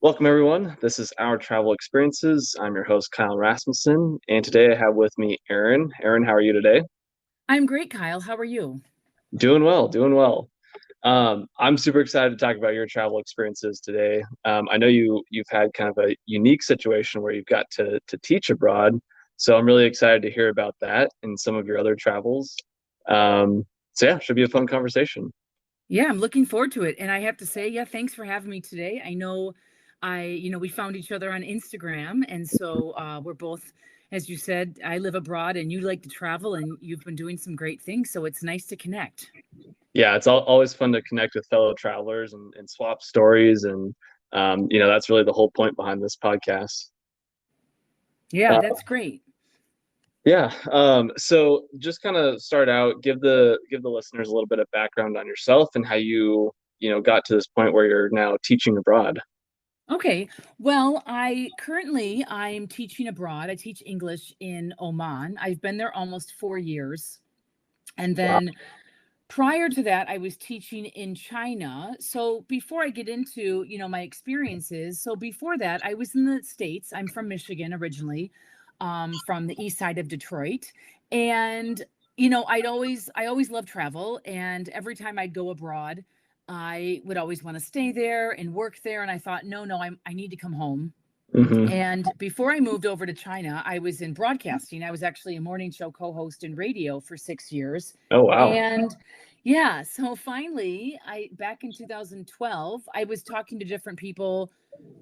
Welcome, everyone. This is Our Travel Experiences. I'm your host, Kyle Rasmussen, and today I have with me Erin. Erin, how are you today? I'm great, Kyle. How are you? Doing well, doing well. I'm super excited to talk about your travel experiences today. I know you've had kind of a unique situation where you've got to teach abroad, so I'm really excited to hear about that and some of your other travels. So yeah, should be a fun conversation. Yeah, I'm looking forward to it. And I have to say, yeah, thanks for having me today. I know we found each other on Instagram. And so we're both, as you said, I live abroad and you like to travel and you've been doing some great things. So it's nice to connect. Yeah, it's always fun to connect with fellow travelers and swap stories, and that's really the whole point behind this podcast. Yeah, Uh, that's great. yeah, so just kind of start out, give the listeners a little bit of background on yourself and how you got to this point where you're now teaching abroad. Okay. Well, I'm teaching abroad. I teach English in Oman. I've been there almost 4 years. And Wow. then prior to that, I was teaching in China. So before I get into, my experiences, so before that, I was in the States. I'm from Michigan originally, from the east side of Detroit. And, I always loved travel. And every time I'd go abroad, I would always want to stay there and work there. And I thought, no, I need to come home. Hmm. And before I moved over to China, I was in broadcasting. I was actually a morning show co-host in radio for 6 years. Oh, wow. And yeah, so finally, I back in 2012, I was talking to different people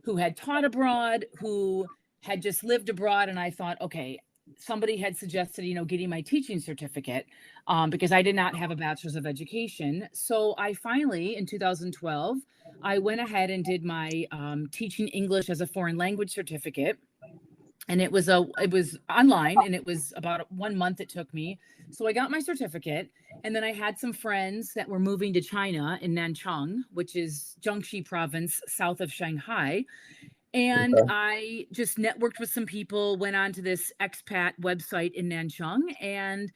who had taught abroad, who had just lived abroad, and I thought, okay, somebody had suggested, getting my teaching certificate because I did not have a bachelor's of education. So I finally, in 2012, I went ahead and did my teaching English as a foreign language certificate, and it was online, and it was about 1 month it took me. So I got my certificate, and then I had some friends that were moving to China in Nanchang, which is Jiangxi province south of Shanghai. And Okay. I just networked with some people, went on to this expat website in Nanchang, and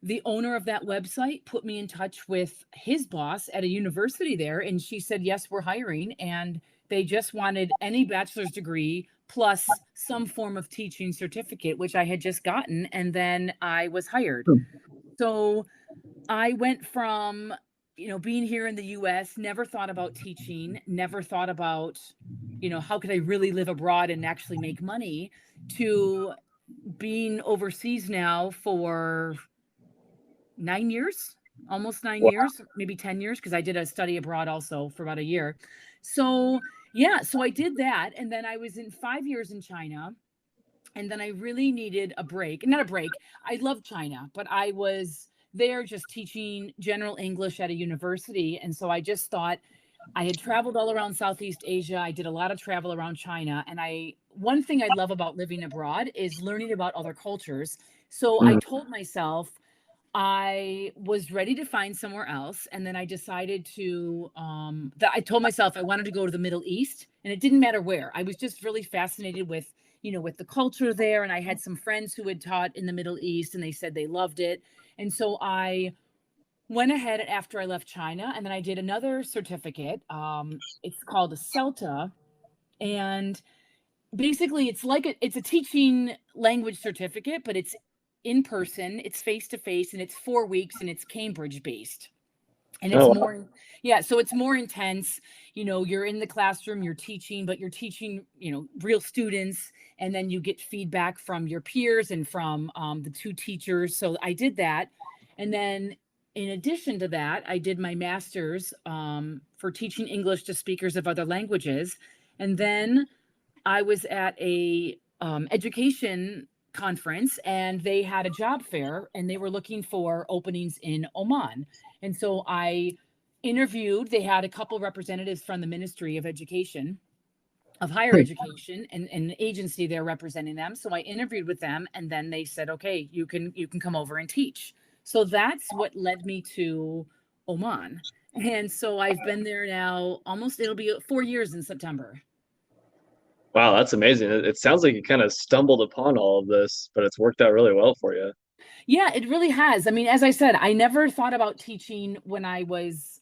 the owner of that website put me in touch with his boss at a university there. And she said, yes, we're hiring. And they just wanted any bachelor's degree plus some form of teaching certificate, which I had just gotten. And then I was hired. So I went from, being here in the US, never thought about teaching, never thought about, how could I really live abroad and actually make money, to being overseas now for 9 years, almost nine Wow. years, maybe 10 years, because I did a study abroad also for about a year. So, yeah, so I did that. And then I was in 5 years in China. And then I really needed a break. Not a break. I love China, but I was there just teaching general English at a university. And so I just thought, I had traveled all around Southeast Asia. I did a lot of travel around China. And one thing I love about living abroad is learning about other cultures. So I Mhm. told myself, I was ready to find somewhere else, and then I decided to that I told myself I wanted to go to the Middle East, and it didn't matter where. I was just really fascinated with, with the culture there, and I had some friends who had taught in the Middle East and they said they loved it. And so I went ahead after I left China, and then I did another certificate. It's called a CELTA, and basically it's a teaching language certificate, but it's in person, it's face to face, and it's 4 weeks, and it's Cambridge based. And it's Oh, wow. more, yeah, so it's more intense. You're in the classroom, you're teaching, but you're teaching, real students, and then you get feedback from your peers and from the two teachers. So I did that. And then in addition to that, I did my master's for teaching English to speakers of other languages. And then I was at a education conference, and they had a job fair, and they were looking for openings in Oman. And so I interviewed. They had a couple representatives from the Ministry of Education, of Higher Education, and an agency there representing them. So I interviewed with them, and then they said, okay, you can come over and teach. So that's what led me to Oman. And so I've been there now almost, it'll be 4 years in September. Wow, that's amazing. It sounds like you kind of stumbled upon all of this, but it's worked out really well for you. Yeah, it really has. I mean, as I said, I never thought about teaching when I was,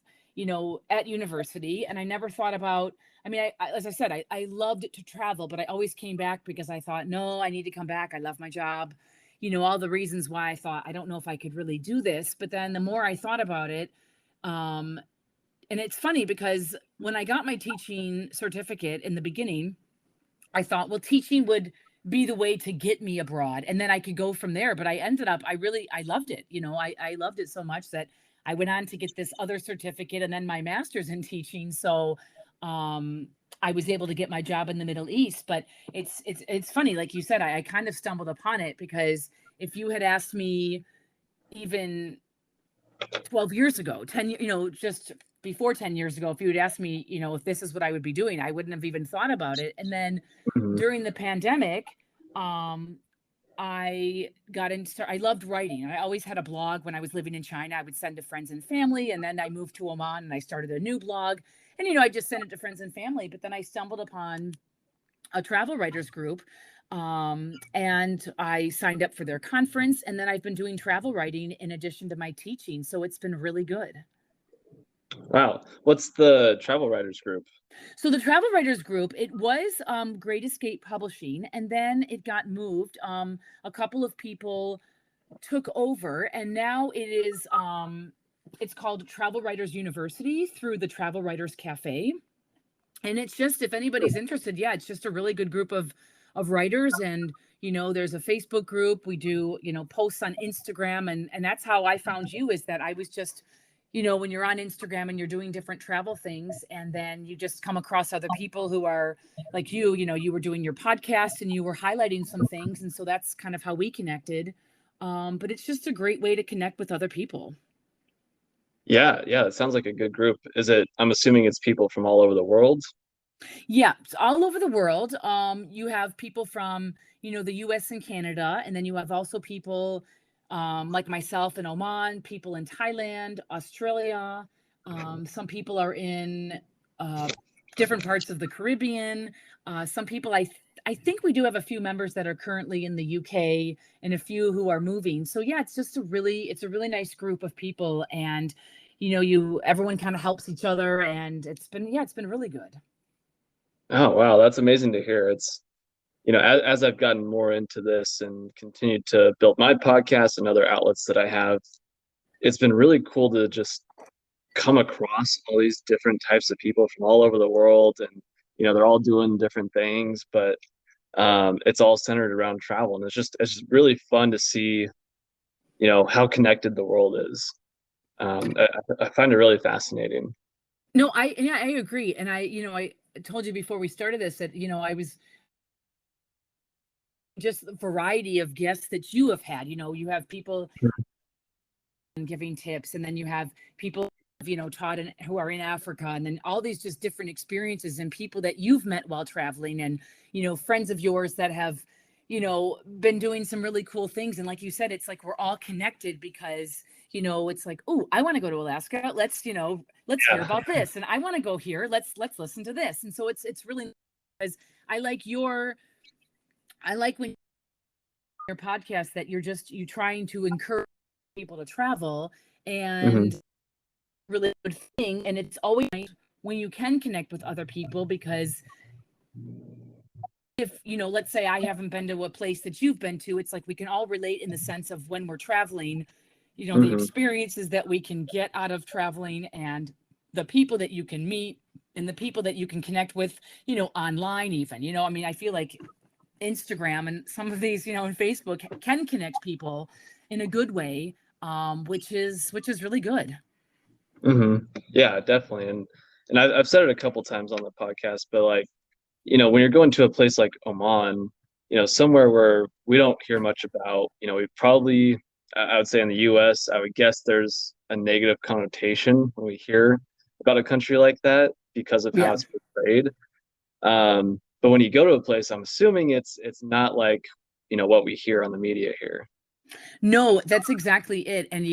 at university, and I never thought about, I mean, as I said, I loved it to travel, but I always came back because I thought, no, I need to come back. I love my job. All the reasons why I thought, I don't know if I could really do this. But then the more I thought about it, um, and it's funny because when I got my teaching certificate in the beginning, I thought, well, teaching would be the way to get me abroad and then I could go from there. But I ended up, I loved it. I loved it so much that I went on to get this other certificate and then my master's in teaching. So um, I was able to get my job in the Middle East. But it's funny, like you said, I kind of stumbled upon it because if you had asked me even 12 years ago, 10, just before 10 years ago, if you had asked me, if this is what I would be doing, I wouldn't have even thought about it. And then Hmm. during the pandemic, um, I loved writing. I always had a blog when I was living in China. I would send to friends and family. And then I moved to Oman and I started a new blog. And, I just sent it to friends and family. But then I stumbled upon a travel writers group, and I signed up for their conference. And then I've been doing travel writing in addition to my teaching. So it's been really good. Wow. What's the travel writers group? So the travel writers group, it was Great Escape Publishing, and then it got moved. A couple of people took over, and now it's called Travel Writers University through the Travel Writers Cafe. And it's just, if anybody's interested, yeah, it's just a really good group of writers. And there's a Facebook group. We do posts on Instagram, and that's how I found you, is that I was just when you're on Instagram and you're doing different travel things, and then you just come across other people who are like you were doing your podcast and you were highlighting some things, and so that's kind of how we connected. But it's just a great way to connect with other people. Yeah, yeah, it sounds like a good group. I'm assuming it's people from all over the world. Yeah, it's all over the world. You have people from, the US and Canada, and then you have also people like myself in Oman, people in Thailand, Australia. Some people are in uh, different parts of the Caribbean. Some people, I think we do have a few members that are currently in the UK and a few who are moving. So yeah, it's a really nice group of people, and everyone kind of helps each other, and it's been really good. Oh, wow, that's amazing to hear. As I've gotten more into this and continued to build my podcast and other outlets that I have, it's been really cool to just come across all these different types of people from all over the world. And, they're all doing different things, but it's all centered around travel. And it's just really fun to see, how connected the world is. I find it really fascinating. No, I agree. And I told you before we started this that, I was just the variety of guests that you have had. You have people giving tips, and then you have people taught who are in Africa, and then all these just different experiences and people that you've met while traveling, and friends of yours that have been doing some really cool things. And like you said, it's like we're all connected because it's like, oh, I want to go to Alaska, let's hear Yeah. about this, and I want to go here, let's listen to this. And so it's really, because I like when your podcast that you trying to encourage people to travel, Hmm. and really good thing. And it's always nice when you can connect with other people, because if let's say I haven't been to a place that you've been to, it's like we can all relate in the sense of when we're traveling, the Hmm. experiences that we can get out of traveling, and the people that you can meet, and the people that you can connect with online even. I mean, I feel like Instagram and some of these, and Facebook can connect people in a good way, which is really good. Hmm. Yeah, definitely. And I've said it a couple times on the podcast, but like, when you're going to a place like Oman, somewhere where we don't hear much about, we probably, I would say in the US, I would guess there's a negative connotation when we hear about a country like that because of how Yeah. it's portrayed. But when you go to a place, I'm assuming it's not like, what we hear on the media here. No, that's exactly it. And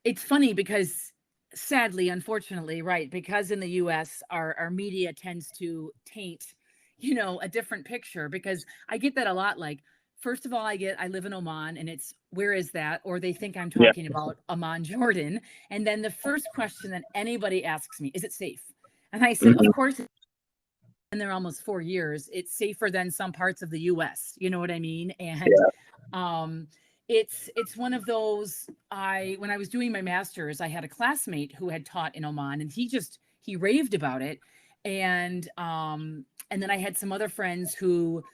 it's funny because, sadly, unfortunately, right, because in the US our media tends to taint, a different picture. Because I get that a lot. Like, first of all, I live in Oman, and it's, where is that? Or they think I'm Yeah. talking about Amman, Jordan. And then the first question that anybody asks me, is it safe? And I said, of Hmm. course, and they're almost 4 years. It's safer than some parts of the US. You know what I mean? And Yeah. um it's one of those. I When I was doing my master's, I had a classmate who had taught in Oman, and he raved about it. And then I had some other friends who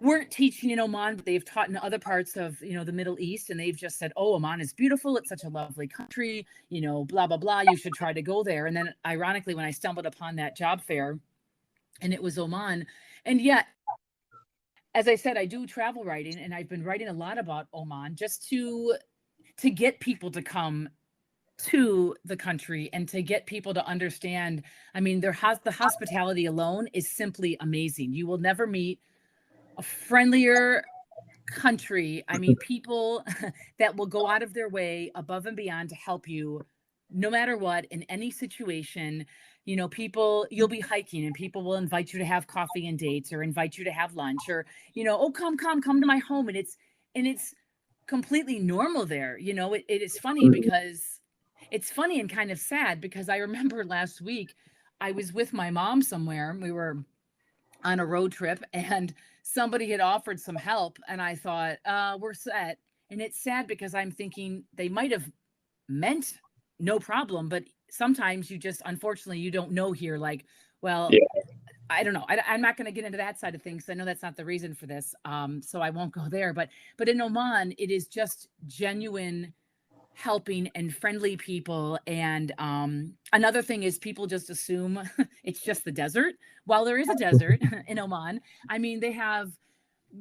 weren't teaching in Oman, but they've taught in other parts of, the Middle East, and they've just said, "Oh, Oman is beautiful. It's such a lovely country, blah blah blah. You should try to go there." And then ironically, when I stumbled upon that job fair and it was Oman, and yet, as I said, I do travel writing, and I've been writing a lot about Oman just to get people to come to the country and to get people to understand. I mean, the hospitality alone is simply amazing. You will never meet a friendlier country. I mean, people that will go out of their way above and beyond to help you no matter what, in any situation. People, you'll be hiking and people will invite you to have coffee and dates, or invite you to have lunch, or, oh, come to my home. And it's completely normal there. It is funny Hmm. because it's funny and kind of sad, because I remember last week I was with my mom somewhere. We were on a road trip, and somebody had offered some help, and I thought, we're set. And it's sad because I'm thinking they might have meant no problem, but sometimes you just, unfortunately, you don't know here. Like, well, Yeah. I don't know. I'm not going to get into that side of things. I know that's not the reason for this, so I won't go there. But in Oman, it is just genuine helping and friendly people. And another thing is, people just assume it's just the desert. While there is a desert in Oman, I mean, they have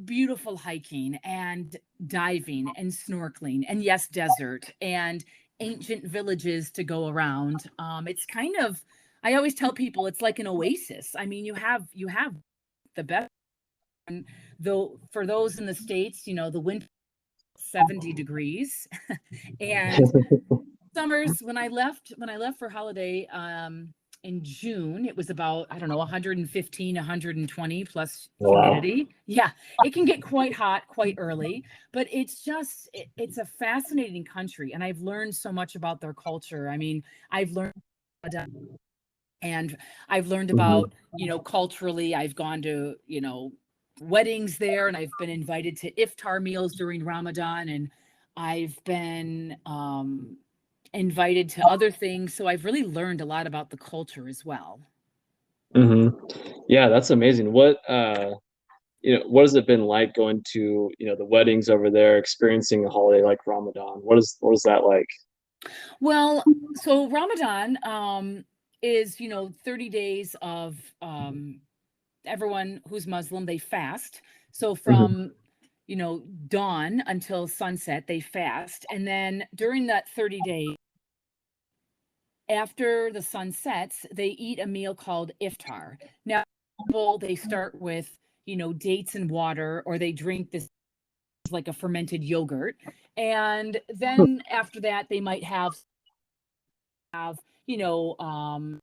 beautiful hiking and diving and snorkeling, and yes, desert and ancient villages to go around. It's kind of, I always tell people, it's like an oasis. I mean, you have the best. And though, for those in the States, the winter 70 degrees. And summers, when I left for holiday in June, it was about, I don't know, 115, 120 plus Wow. humidity. Yeah, it can get quite hot quite early, but it's a fascinating country, and I've learned so much about their culture. I mean, I've learned and I've learned Hmm. about, culturally, I've gone to, weddings there, and I've been invited to iftar meals during Ramadan, and I've been invited to other things. So I've really learned a lot about the culture as well. Hmm. Yeah, that's amazing. What has it been like going to, the weddings over there, experiencing a holiday like Ramadan? What is that like? Well, so Ramadan is, 30 days of everyone who's Muslim, they fast. So Hmm. from, dawn until sunset, they fast. And then during that 30 days, after the sun sets, they eat a meal called iftar. Now, people, they start with, dates and water, or they drink this, like a fermented yogurt. And then after that, they might have, you know, um,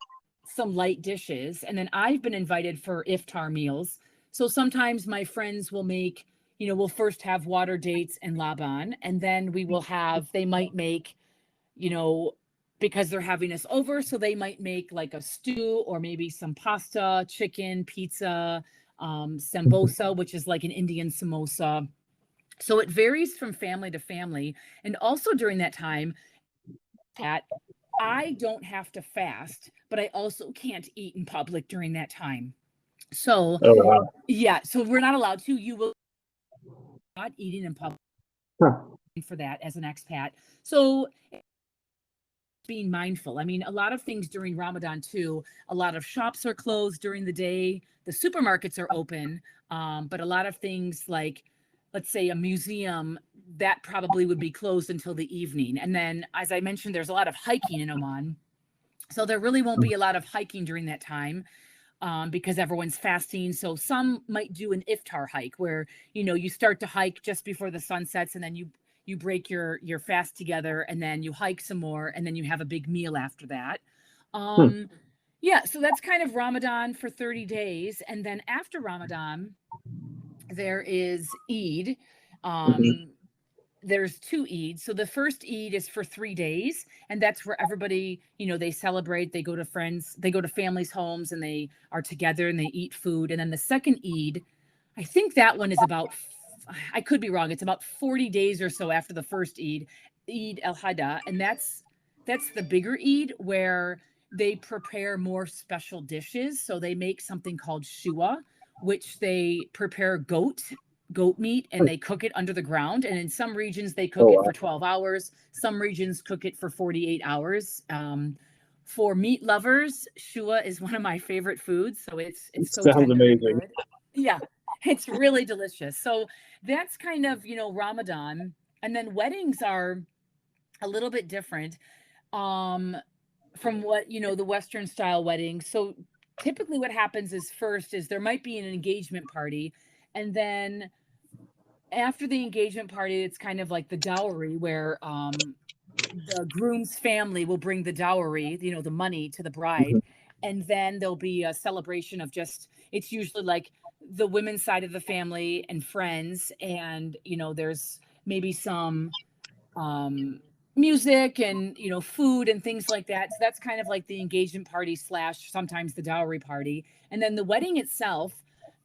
some light dishes. And then I've been invited for iftar meals. So sometimes my friends will make, we'll first have water dates and laban, and then they might make, you know, because they're having us over. So they might make like a stew, or maybe some pasta, chicken, pizza, sambosa, which is like an Indian samosa. So it varies from family to family. And also during that time, that I don't have to fast, but I also can't eat in public during that time. So, Oh wow. yeah, so we're not allowed to. You will not eating in public Huh. for that as an expat. So, being mindful. I mean, a lot of things during Ramadan too. A lot of shops are closed during the day. The supermarkets are open, but a lot of things like, let's say, a museum, that probably would be closed until the evening. And then, as I mentioned, there's a lot of hiking in Oman. So there really won't be a lot of hiking during that time, because everyone's fasting. So some might do an iftar hike where, you start to hike just before the sun sets, and then you break your fast together, and then you hike some more, and then you have a big meal after that. Hmm. Um, yeah, so that's kind of Ramadan for 30 days. And then after Ramadan, there is Eid. Hmm. Um, there's two Eids. So the first Eid is for 3 days, and that's where everybody, they celebrate. They go to friends, they go to families' homes, and they are together and they eat food. And then the second Eid, I think that one is about, I could be wrong. It's about 40 days or so after the first Eid, Eid al-Hada, and that's the bigger Eid where they prepare more special dishes. So they make something called shua, which they prepare goat meat and they cook it under the ground. And in some regions, they cook Oh it for wow, 12 hours. Some regions cook it for 48 hours. For meat lovers, shua is one of my favorite foods. So it's so sounds tender and amazing. good. Yeah, it's really delicious. So that's kind of, Ramadan. And then weddings are a little bit different from what, the Western style weddings. So typically what happens is first is there might be an engagement party, and then after the engagement party, it's kind of like the dowry where the groom's family will bring the dowry, the money to the bride. Mhm. And then there'll be a celebration of just, it's usually like the women's side of the family and friends. And, there's maybe some um, music and, food and things like that. So that's kind of like the engagement party slash sometimes the dowry party. And then the wedding itself,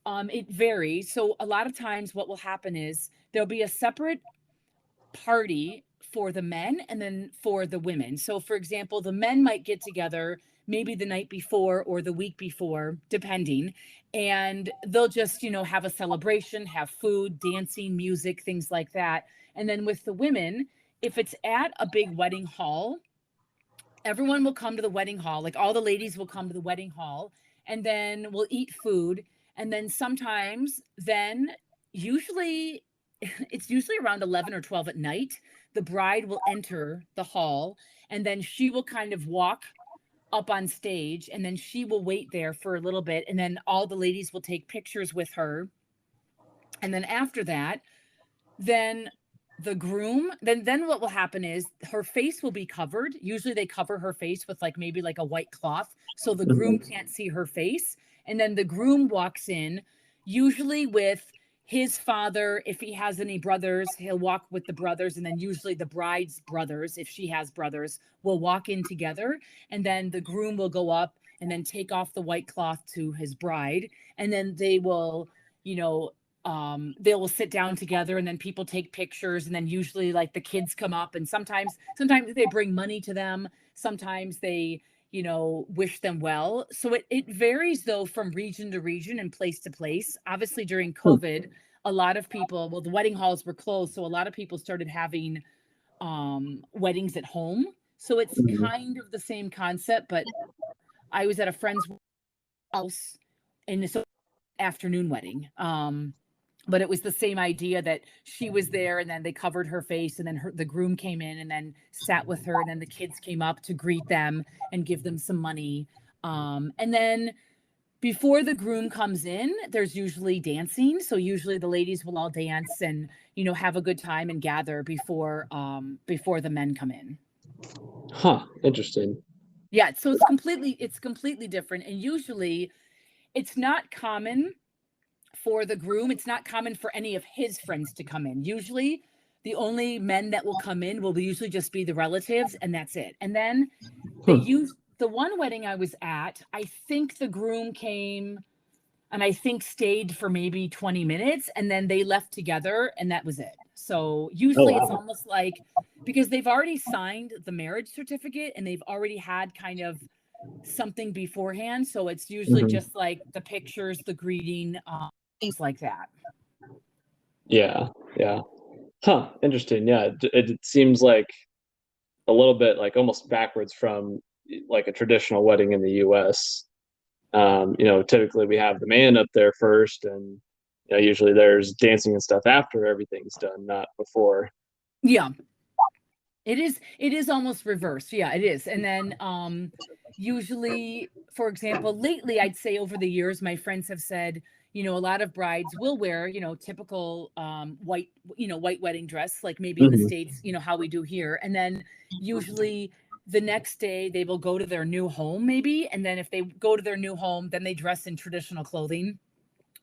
it varies. So a lot of times what will happen is there'll be a separate party for the men and then for the women. So, for example, the men might get together maybe the night before or the week before, depending, and they'll just, have a celebration, have food, dancing, music, things like that. And then with the women, if it's at a big wedding hall, everyone will come to the wedding hall, like all the ladies will come to the wedding hall, and then we'll eat food. And then sometimes, then usually, it's usually around 11 or 12 at night, the bride will enter the hall, and then she will kind of walk up on stage, and then she will wait there for a little bit. And then all the ladies will take pictures with her. And then after that, then the groom, then what will happen is her face will be covered. Usually they cover her face with like maybe like a white cloth so the groom Mhm. can't see her face. And then the groom walks in, usually with his father. If he has any brothers, he'll walk with the brothers. And then usually the bride's brothers, if she has brothers, will walk in together. And then the groom will go up and then take off the white cloth to his bride. And then they will, you know, they will sit down together, and then people take pictures, and then usually like the kids come up, and sometimes they bring money to them, sometimes they, wish them well. So it varies though from region to region and place to place. Obviously during Hmm. COVID, a lot of people, well, the wedding halls were closed, so a lot of people started having weddings at home. So it's Mhm. kind of the same concept, but I was at a friend's house, and it's an afternoon wedding. But it was the same idea that she was there, and then they covered her face, and then the groom came in and then sat with her, and then the kids came up to greet them and give them some money. And then before the groom comes in, there's usually dancing. So usually the ladies will all dance and, have a good time and gather before the men come in. Huh, interesting. Yeah, so it's completely different. And usually it's not common for the groom, it's not common for any of his friends to come in. Usually, the only men that will come in will usually just be the relatives, and that's it. And then they Hmm. use the one wedding I was at, I think the groom came and I think stayed for maybe 20 minutes, and then they left together, and that was it. So Oh usually it's wow. almost like because they've already signed the marriage certificate and they've already had kind of something beforehand. So it's usually Mhm. just like the pictures, the greeting, things like that. Yeah, yeah. Huh, interesting. Yeah, it seems like a little bit like almost backwards from like a traditional wedding in the US. Typically we have the man up there first, and usually there's dancing and stuff after everything's done, not before. Yeah, it is almost reversed. Yeah, it is. And then usually, for example, lately I'd say over the years, my friends have said, a lot of brides will wear, typical white wedding dress, like maybe in the Mhm. States, how we do here. And then usually the next day they will go to their new home, maybe. And then if they go to their new home, then they dress in traditional clothing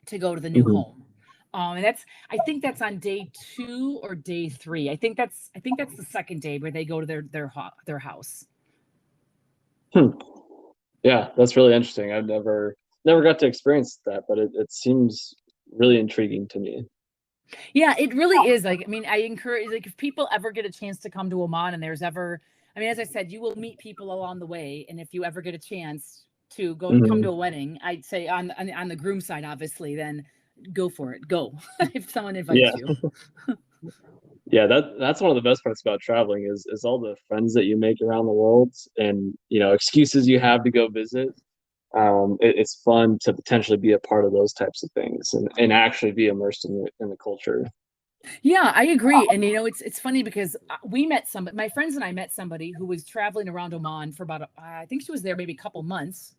to go to the new Mhm. home. And I think that's on day 2 or day 3. I think that's the second day where they go to their house. Hmm. Yeah, that's really interesting. I've never got to experience that, but it seems really intriguing to me. Yeah, it really is. Like, I mean, I encourage, like, if people ever get a chance to come to Oman and there's ever, I mean, as I said, you will meet people along the way. And if you ever get a chance to come to Mhm. a wedding, I'd say on the groom side, obviously, then go for it. Go if someone Yeah. invites you. Yeah, that's one of the best parts about traveling is all the friends that you make around the world and excuses you have to go visit. It's fun to potentially be a part of those types of things and actually be immersed in the culture. Yeah, I agree. And it's funny because we met somebody, my friends and I met somebody who was traveling around Oman for about, I think she was there maybe a couple months,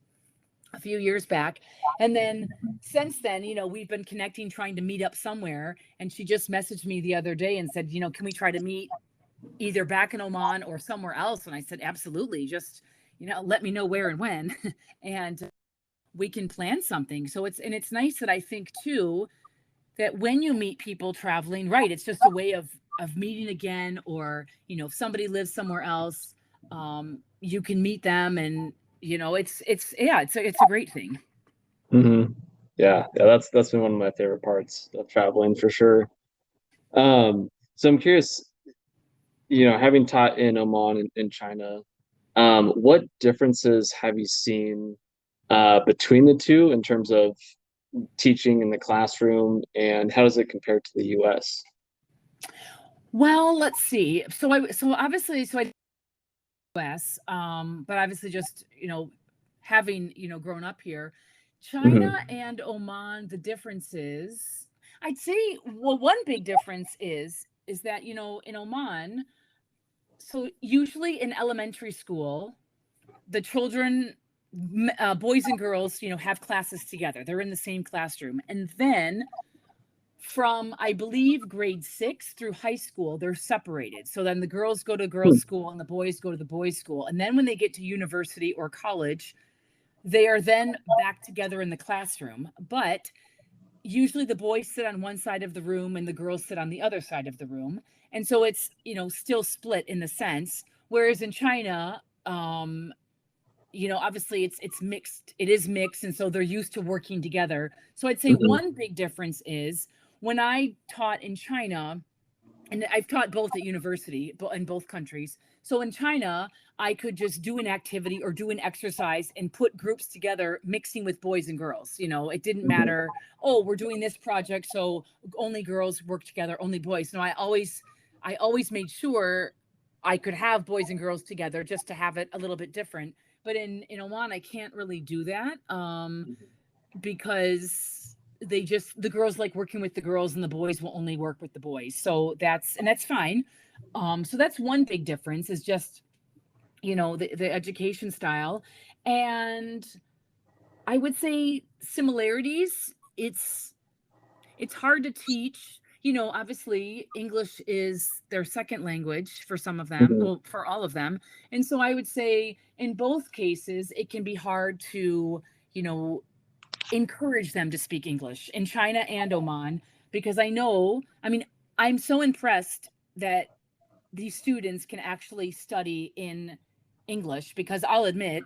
a few years back. And then since then, we've been connecting, trying to meet up somewhere. And she just messaged me the other day and said, can we try to meet either back in Oman or somewhere else? And I said, absolutely. Just, let me know where and when, and we can plan something. So it's nice that I think too, that when you meet people traveling, right, it's just a way of meeting again, or if somebody lives somewhere else, you can meet them, and it's yeah, it's a great thing. Hmm. Yeah, that's been one of my favorite parts of traveling for sure. So I'm curious, having taught in Oman and in China, what differences have you seen between the two in terms of teaching in the classroom, and how does it compare to the US? Well, let's see. So obviously, I US, but obviously just having grown up here, China Hmm. and Oman, the differences, I'd say, well, one big difference is that in Oman, so usually in elementary school, the children, boys and girls, have classes together. They're in the same classroom. And then from, I believe, grade 6 through high school, they're separated. So then the girls go to girls' school and the boys go to the boys' school. And then when they get to university or college, they are then back together in the classroom. But usually the boys sit on one side of the room and the girls sit on the other side of the room. And so it's, still split in the sense. Whereas in China, obviously it's mixed. It is mixed, and so they're used to working together. So I'd say Hmm. one big difference is when I taught in China, and I've taught both at university, but in both countries. So in China, I could just do an activity or do an exercise and put groups together, mixing with boys and girls. It didn't matter. Oh, we're doing this project, so only girls work together, only boys. No, I always made sure I could have boys and girls together just to have it a little bit different. But in Oman, I can't really do that. Because the girls like working with the girls and the boys will only work with the boys. So that's fine. So that's one big difference, is just, the education style. And I would say similarities, it's hard to teach. Obviously English is their second language for some of them, Hmm. well, for all of them. And so I would say in both cases it can be hard to, you know, encourage them to speak English in China and Oman, because I mean, I'm so impressed that these students can actually study in English, because I'll admit,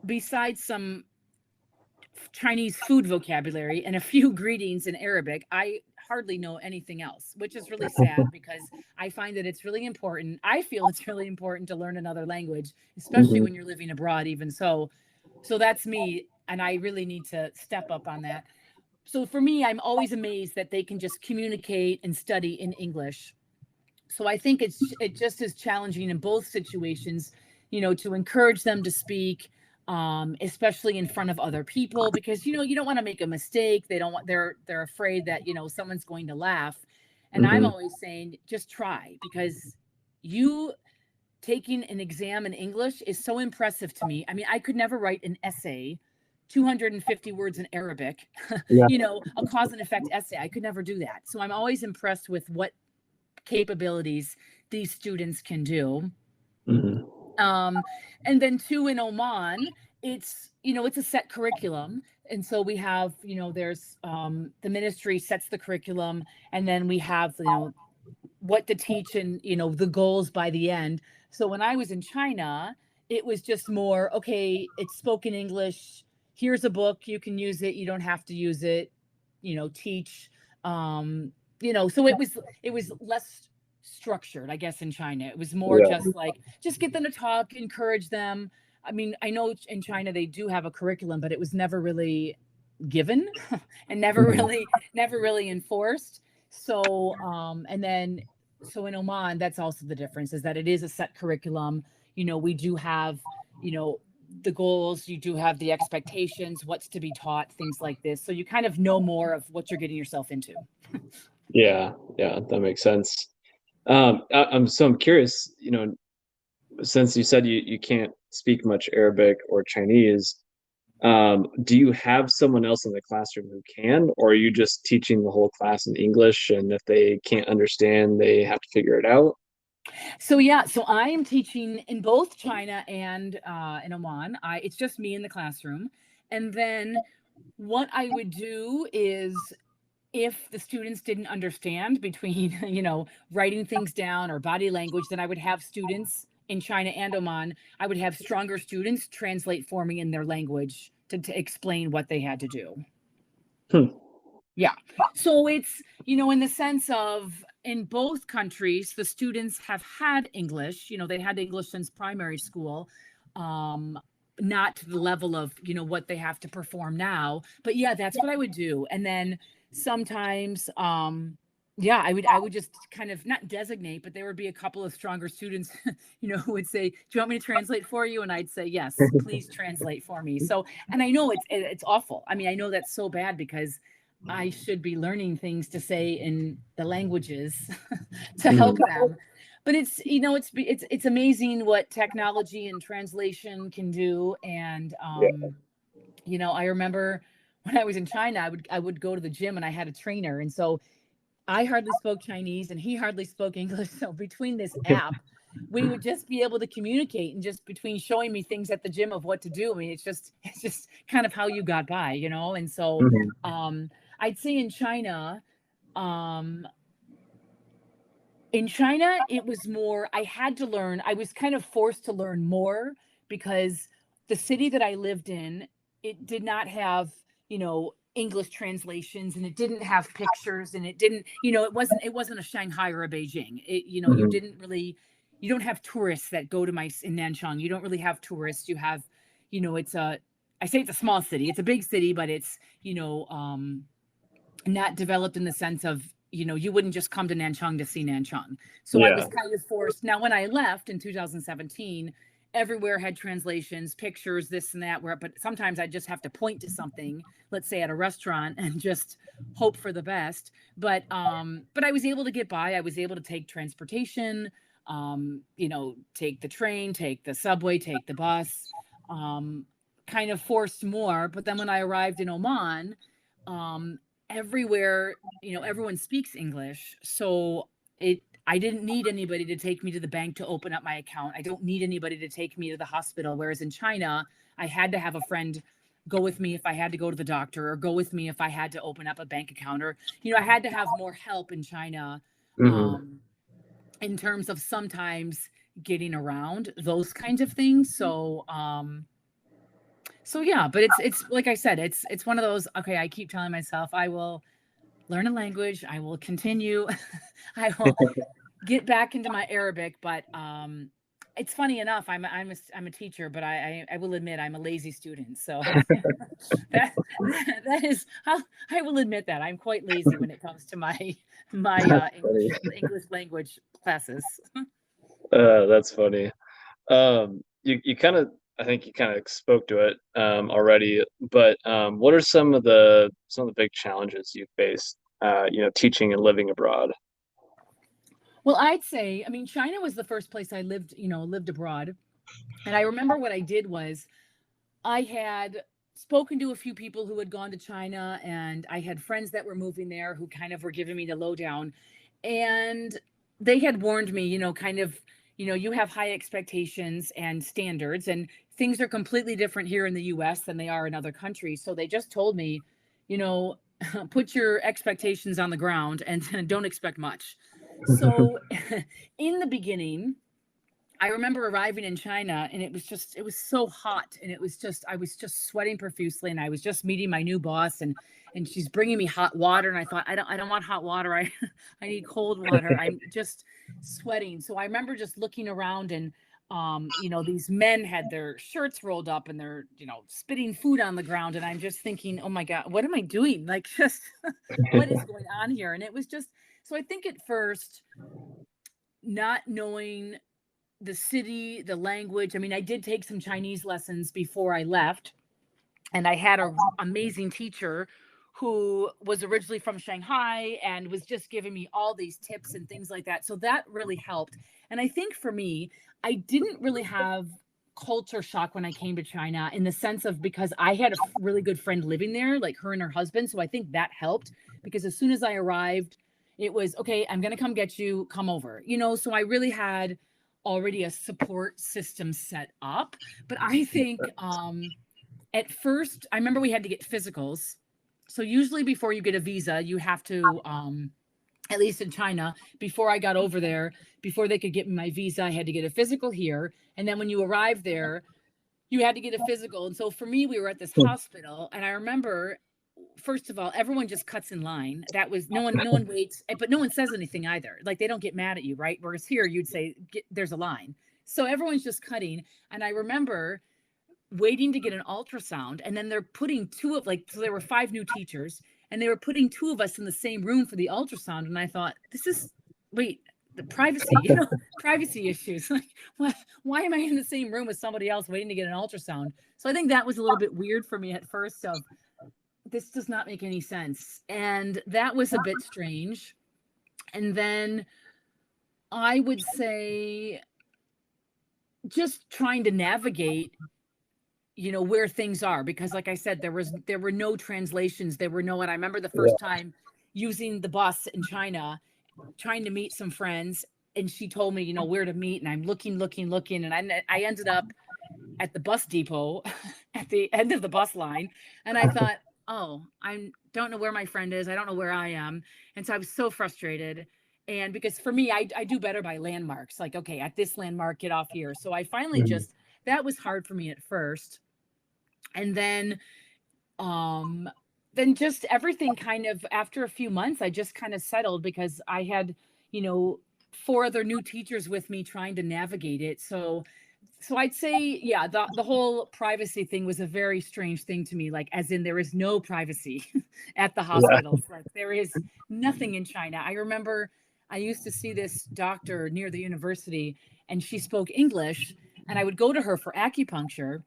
besides some Chinese food vocabulary and a few greetings in Arabic, I hardly know anything else, which is really sad, because I find that it's really important. I feel it's really important to learn another language, especially Hmm. when you're living abroad, even so that's me, and I really need to step up on that. So for me, I'm always amazed that they can just communicate and study in English. So I think it just is challenging in both situations, to encourage them to speak, especially in front of other people, because you don't want to make a mistake. They don't want they're afraid that someone's going to laugh. And I'm Hmm. always saying, just try, because you taking an exam in English is so impressive to me. I mean, I could never write an essay, 250 words in Arabic, Yeah. a cause and effect essay. I could never do that. So I'm always impressed with what capabilities these students can do. Hmm. Um, and then two, in Oman, it's, it's a set curriculum. And so we have, there's the ministry sets the curriculum, and then we have, what to teach and, the goals by the end. So when I was in China, it was just more, okay, it's spoken English. Here's a book, you can use it, you don't have to use it, teach. Um, so it was less structured, I guess, in China. It was more Yeah. just like, just get them to talk, encourage them. I mean, I know in China they do have a curriculum, but it was never really given and never Mhm. really, never really enforced. So, and then, so in Oman, that's also the difference, is that it is a set curriculum. We do have, you know, the goals, you do have the expectations, what's to be taught, things like this. So you kind of know more of what you're getting yourself into. Yeah, yeah, that makes sense. I'm curious, since you said you can't speak much Arabic or Chinese, do you have someone else in the classroom who can, or are you just teaching the whole class in English, and if they can't understand, they have to figure it out? So yeah, so I am teaching in both China and in Oman. It's just me in the classroom, and then what I would do is, if the students didn't understand between, writing things down or body language, then I would have students in China and Oman. I would have stronger students translate for me in their language to explain what they had to do. Hmm. Yeah. So it's, in the sense of, in both countries, the students have had English, they had English since primary school. Um, Not to the level of, what they have to perform now. But yeah, that's what I would do. And then sometimes, yeah, I would just kind of not designate, but there would be a couple of stronger students, who would say, "Do you want me to translate for you?" And I'd say, "Yes, please translate for me." So, and I know it's awful. I mean, I know that's so bad, because I should be learning things to say in the languages to help Mhm. them. But it's amazing what technology and translation can do. And Yeah. I remember when I was in China, I would go to the gym, and I had a trainer, and so I hardly spoke Chinese and he hardly spoke English. So between this app, we would just be able to communicate, and just between showing me things at the gym of what to do. I mean, it's just kind of how you got by. And so Mhm. um I'd say um in China, it was more, I had to learn, I was kind of forced to learn more, because the city that I lived in, it did not have, English translations, and it didn't have pictures, and it didn't, it wasn't a Shanghai or a Beijing. You Mhm. didn't really, you don't have tourists that go to my in Nanchang. You don't really have tourists. You have, it's a, I say it's a small city. It's a big city, but it's, not developed in the sense of, you wouldn't just come to Nanchang to see Nanchang. So I was Yeah. kind of forced. Now, when I left in 2017, everywhere had translations, pictures, this and that. But sometimes I just have to point to something, let's say at a restaurant, and just hope for the best. But I was able to get by. I was able to take transportation, take the train, take the subway, take the bus. Um, Kind of forced more. But then when I arrived in Oman, um, everywhere, everyone speaks English. So I didn't need anybody to take me to the bank to open up my account. I don't need anybody to take me to the hospital. Whereas in China, I had to have a friend go with me if I had to go to the doctor, or go with me if I had to open up a bank account, or, I had to have more help in China, Mhm. um, in terms of sometimes getting around those kinds of things. So yeah, but it's like I said, it's one of those, okay, I keep telling myself I will learn a language, I will continue, I will get back into my Arabic. But it's funny enough, I'm a teacher, but I will admit I'm a lazy student. So that that is, I will admit that I'm quite lazy when it comes to my That's English funny. English language classes. That's funny. You kind of, I think you kind of spoke to it already, but what are some of the big challenges you faced, teaching and living abroad? Well, I'd say, I mean, China was the first place I lived abroad. And I remember what I did was, I had spoken to a few people who had gone to China, and I had friends that were moving there who kind of were giving me the lowdown. And they had warned me, kind of, you have high expectations and standards, and things are completely different here in the US than they are in other countries. So they just told me, you know, put your expectations on the ground and don't expect much. So in the beginning, I remember arriving in China, and it was so hot, and I was just sweating profusely, and I was just meeting my new boss, and she's bringing me hot water, and I thought, I don't want hot water. I need cold water. I'm just sweating. So I remember just looking around, and these men had their shirts rolled up, and they're, spitting food on the ground, and I'm just thinking, oh my God, what am I doing? Like, just what is going on here? And it was just, so I think at first, not knowing the city, the language. I mean, I did take some Chinese lessons before I left, and I had an amazing teacher who was originally from Shanghai and was just giving me all these tips and things like that. So that really helped. And I think for me, I didn't really have culture shock when I came to China, in the sense of, because I had a really good friend living there, like her and her husband. So I think that helped, because as soon as I arrived, it was okay, I'm going to come get you, come over, so I really had already a support system set up. But I think at first, I remember we had to get physicals. So usually before you get a visa, you have to, at least in China, before I got over there, before they could get me my visa, I had to get a physical here. And then when you arrive there, you had to get a physical. And so for me, we were at this hospital, and I remember, first of all, everyone just cuts in line. That was, no one waits, but no one says anything either. Like, they don't get mad at you, right? Whereas here, you'd say, there's a line. So everyone's just cutting. And I remember waiting to get an ultrasound, and then they're putting so there were 5 new teachers, and they were putting 2 of us in the same room for the ultrasound. And I thought, wait, the privacy, privacy issues. Like, why am I in the same room with somebody else waiting to get an ultrasound? So I think that was a little bit weird for me at first, of, this does not make any sense. And that was a bit strange. And then I would say, just trying to navigate, where things are, because like I said, there were no translations. There were no, and I remember the first time using the bus in China, trying to meet some friends, and she told me, where to meet, and I'm looking, and I ended up at the bus depot at the end of the bus line. And I thought, oh, I don't know where my friend is. I don't know where I am. And so I was so frustrated. And because for me, I do better by landmarks. Like, okay, at this landmark, get off here. So I finally that was hard for me at first. And then just everything kind of, after a few months, I just kind of settled, because I had, 4 other new teachers with me trying to navigate it. So I'd say, yeah, the whole privacy thing was a very strange thing to me, like, as in, there is no privacy at the hospitals. Like, there is nothing in China. I remember I used to see this doctor near the university, and she spoke English, and I would go to her for acupuncture.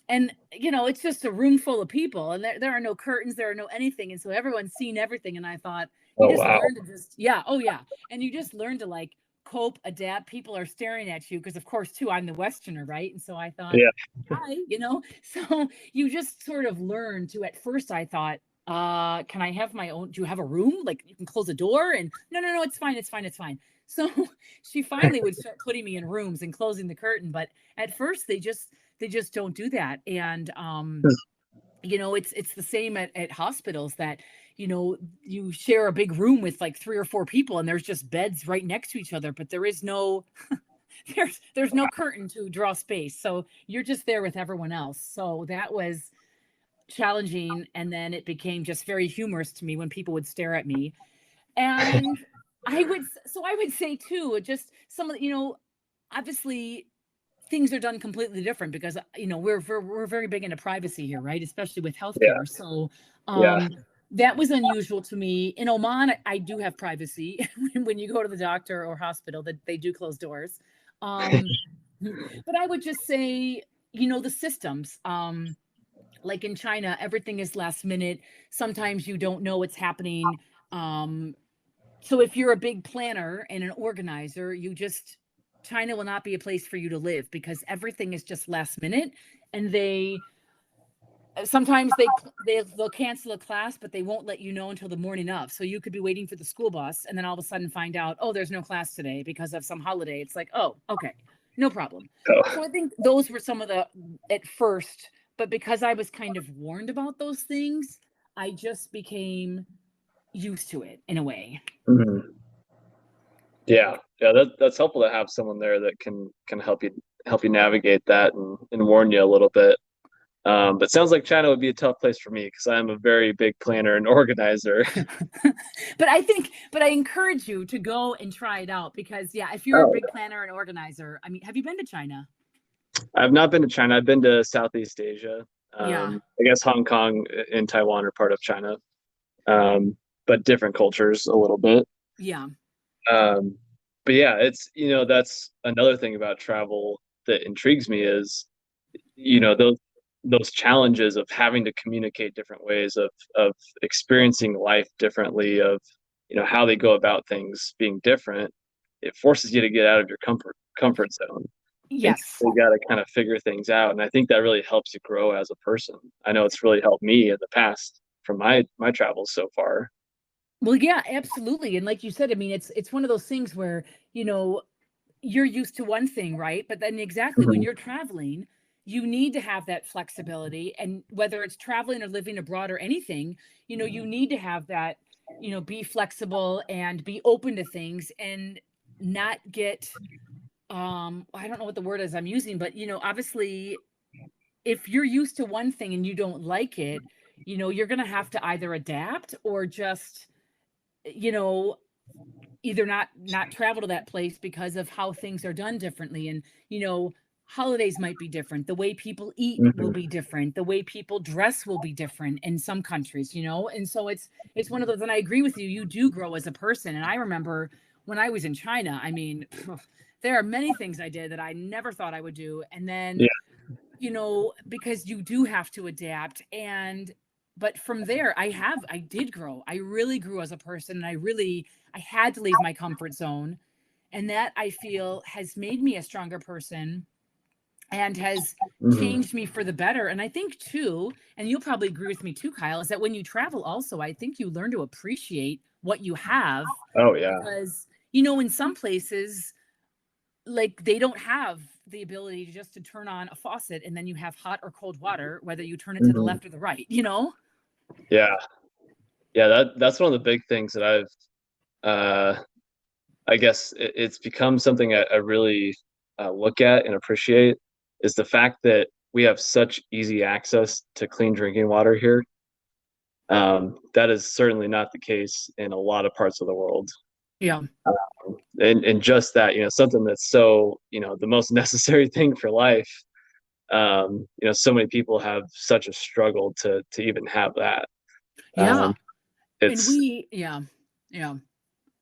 And it's just a room full of people, and there are no curtains, there are no anything, and so everyone's seeing everything. And I thought, you Oh just wow. learn to just, yeah, oh yeah, and you just learn to, like, cope, adapt. People are staring at you, because of course, too, I'm the Westerner, right? And so I thought, Yeah. hi, so you just sort of learn to. At first I thought, can I have my own, do you have a room, like, you can close the door? And no, it's fine, it's fine. So she finally would start putting me in rooms and closing the curtain. But at first, they just don't do that. And it's the same at hospitals, that you share a big room with like 3 or 4 people, and there's just beds right next to each other, but there is no there's no curtain to draw space, so you're just there with everyone else. So that was challenging. And then it became just very humorous to me when people would stare at me. And I would say too, just some of the, obviously things are done completely different, because we're very big into privacy here, right? Especially with Yeah. healthcare. So Yeah. that was unusual to me. In Oman, I do have privacy when you go to the doctor or hospital, that they do close doors. Um, but I would just say, the systems. Like in China, everything is last minute. Sometimes you don't know what's happening. Um, so if you're a big planner and an organizer, China will not be a place for you to live, because everything is just last minute. And sometimes they'll cancel a class, but they won't let you know until the morning of. So you could be waiting for the school bus and then all of a sudden find out, oh, there's no class today because of some holiday. It's like, oh, okay, no problem. Oh. So I think those were some of the at first, but because I was kind of warned about those things, I just became used to it in a way. Mhm. Yeah, yeah, that's helpful to have someone there that can help you navigate that and warn you a little bit. But sounds like China would be a tough place for me because I'm a very big planner and organizer. But I encourage you to go and try it out because yeah, if you're a Oh, big planner and organizer, I mean, have you been to China? I've not been to China. I've been to Southeast Asia. Yeah. I guess Hong Kong and Taiwan are part of China, but different cultures a little bit. Yeah. Um, but yeah, it's that's another thing about travel that intrigues me is those challenges of having to communicate different ways of experiencing life differently, of how they go about things being different. It forces you to get out of your comfort zone, and Yes. you got to kind of figure things out. And I think that really helps you grow as a person. I know it's really helped me in the past from my travels so far. Well, yeah, absolutely. And like you said, I mean, it's one of those things where, you know, you're used to one thing, right? But then exactly when Mhm. you're traveling, you need to have that flexibility. And whether it's traveling or living abroad or anything, you need to have that, be flexible and be open to things and not get I don't know what the word is I'm using, but obviously if you're used to one thing and you don't like it, you're going to have to either adapt or just, you know, either not travel to that place because of how things are done differently. And holidays might be different, the way people eat will Mhm. be different, the way people dress will be different in some countries, and so it's one of those. And I agree with you, you do grow as a person. And I remember when I was in China, I mean, there are many things I did that I never thought I would do. And then Yeah. because you do have to adapt. And but from there I did grow. I really grew as a person, and I had to leave my comfort zone. And that I feel has made me a stronger person and has Mhm. changed me for the better. And I think too, and you'll probably agree with me too, Kyle, is that when you travel also, I think you learn to appreciate what you have Oh yeah. because, in some places, like they don't have the ability just to turn on a faucet and then you have hot or cold water, whether you turn it to the Mhm. left or the right. Yeah. Yeah, that's one of the big things that uh I guess it's become something I really look at and appreciate is the fact that we have such easy access to clean drinking water here. That is certainly not the case in a lot of parts of the world. Yeah. And just that, something that's so, the most necessary thing for life. So many people have such a struggle to even have that. Yeah. Um, it's Yeah. Yeah.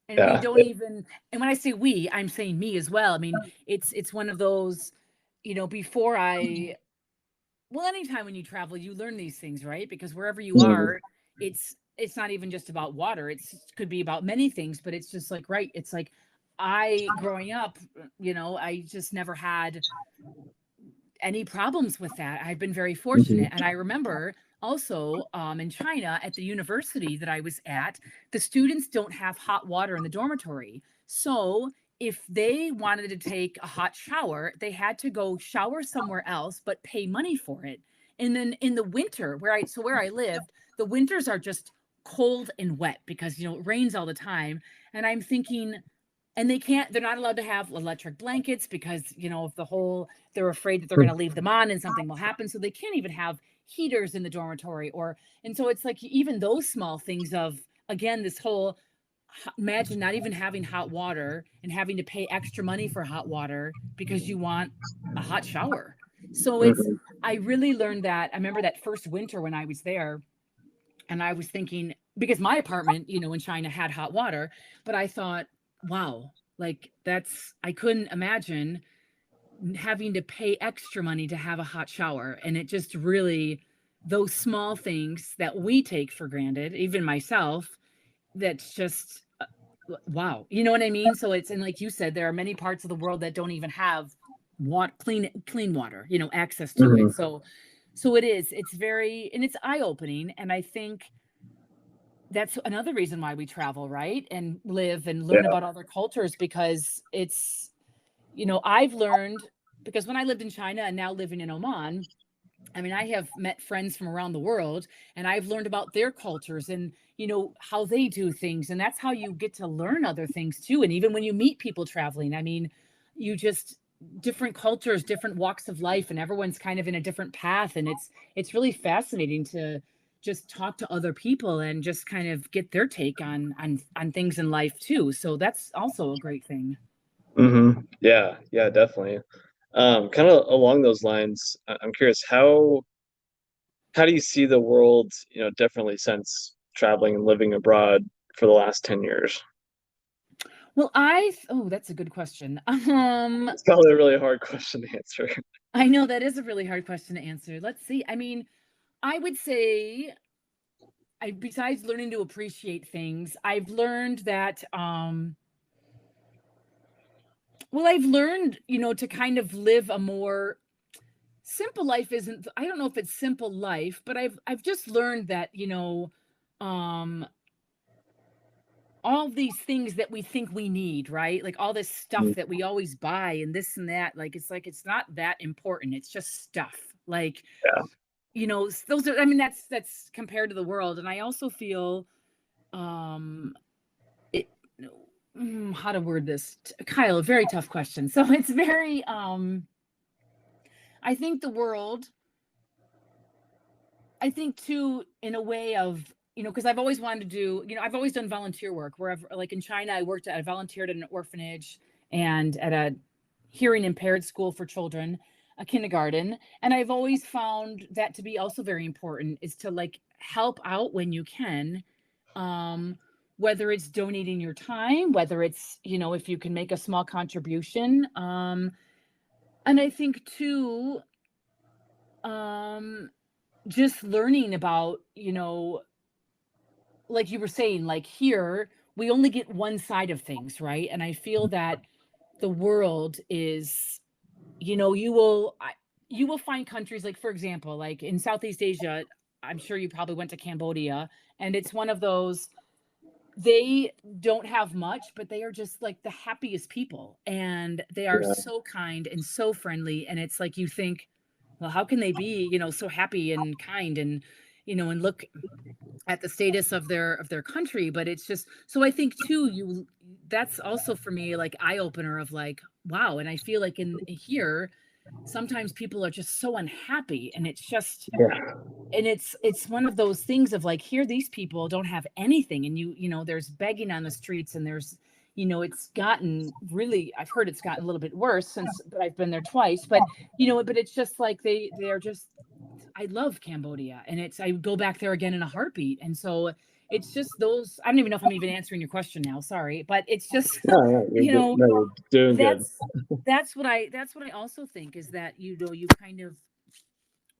And we yeah. don't even, and when I say we, I'm saying me as well. I mean, it's one of those, before I well, anytime when you travel, you learn these things, right? Because wherever you Mhm. are, it's not even just about water. It's could be about many things, but it's just like, right, it's like I growing up, I just never had any problems with that. I've been very Mhm. fortunate. And I remember also in China at the university that I was at, the students don't have hot water in the dormitory. So if they wanted to take a hot shower, they had to go shower somewhere else, but pay money for it. And then in the winter, where I lived, the winters are just cold and wet because it rains all the time. And I'm thinking, and they're not allowed to have electric blankets because of the whole, they're afraid that they're going to leave them on and something will happen, so they can't even have heaters in the dormitory. And so it's like even those small things of, again, this whole, imagine not even having hot water and having to pay extra money for hot water because you want a hot shower. So Mhm. I really learned that. I remember that first winter when I was there, and I was thinking, because my apartment, in China had hot water, but I thought, wow, like I couldn't imagine having to pay extra money to have a hot shower. And it just really, those small things that we take for granted, even myself, that's just, wow. You know what I mean? So and like you said, there are many parts of the world that don't even have clean water, access to it. Mhm. So So it is. It's very, and it's eye-opening, and I think that's another reason why we travel, right? And live and learn Yeah. about other cultures, because it's, I've learned, because when I lived in China and now living in Oman, I mean, I have met friends from around the world, and I've learned about their cultures and, how they do things. And that's how you get to learn other things too. And even when you meet people traveling, I mean, you just, different cultures, different walks of life, and everyone's kind of in a different path. And it's really fascinating to just talk to other people and just kind of get their take on things in life too. So that's also a great thing. Yeah, yeah, definitely. Kind of along those lines, I'm curious how do you see the world, differently since traveling and living abroad for the last 10 years? Well, oh, that's a good question. It's probably a really hard question to answer. I know that is a really hard question to answer. Let's see. I mean, I would say, besides learning to appreciate things, I've learned that, well, I've learned, to kind of live a more simple life. Isn't, I don't know if it's simple life, but I've just learned that, um, all these things that we think we need, right? Like all this stuff that we always buy and this and that, like it's not that important. It's just stuff. Like, Yeah. those are, I mean, that's compared to the world. And I also feel, um it how to word this, Kyle, a very tough question. So it's very, I think the world, I think too, in a way of, because I've always wanted to do, I've always done volunteer work wherever, like in China, I volunteered at an orphanage and at a hearing impaired school for children, a kindergarten. And I've always found that to be also very important, is to like help out when you can. Um, whether it's donating your time, whether it's, if you can make a small contribution. And I think too, um, just learning about, like you were saying, like here, we only get one side of things, right? And I feel that the world is, you will find countries, like for example, like in Southeast Asia, I'm sure you probably went to Cambodia, and it's one of those, they don't have much, but they are just like the happiest people, and they are Yeah. so kind and so friendly. And it's like you think, well, how can they be, so happy and kind, and and look at the status of their country. But it's just, so I think too, that's also for me like eye opener of like, wow. And I feel like in here, sometimes people are just so unhappy, and it's just, Yeah. and it's one of those things of like, here these people don't have anything, and there's begging on the streets, and there's, it's gotten really, I've heard it's gotten a little bit worse since, but I've been there twice. But but it's just like they're just, I love Cambodia, and it's, I go back there again in a heartbeat. And so it's just those, I don't even know if I'm even answering your question now, sorry, but it's just No, no, you know no, you're doing good. that's that's what I also think, is that you kind of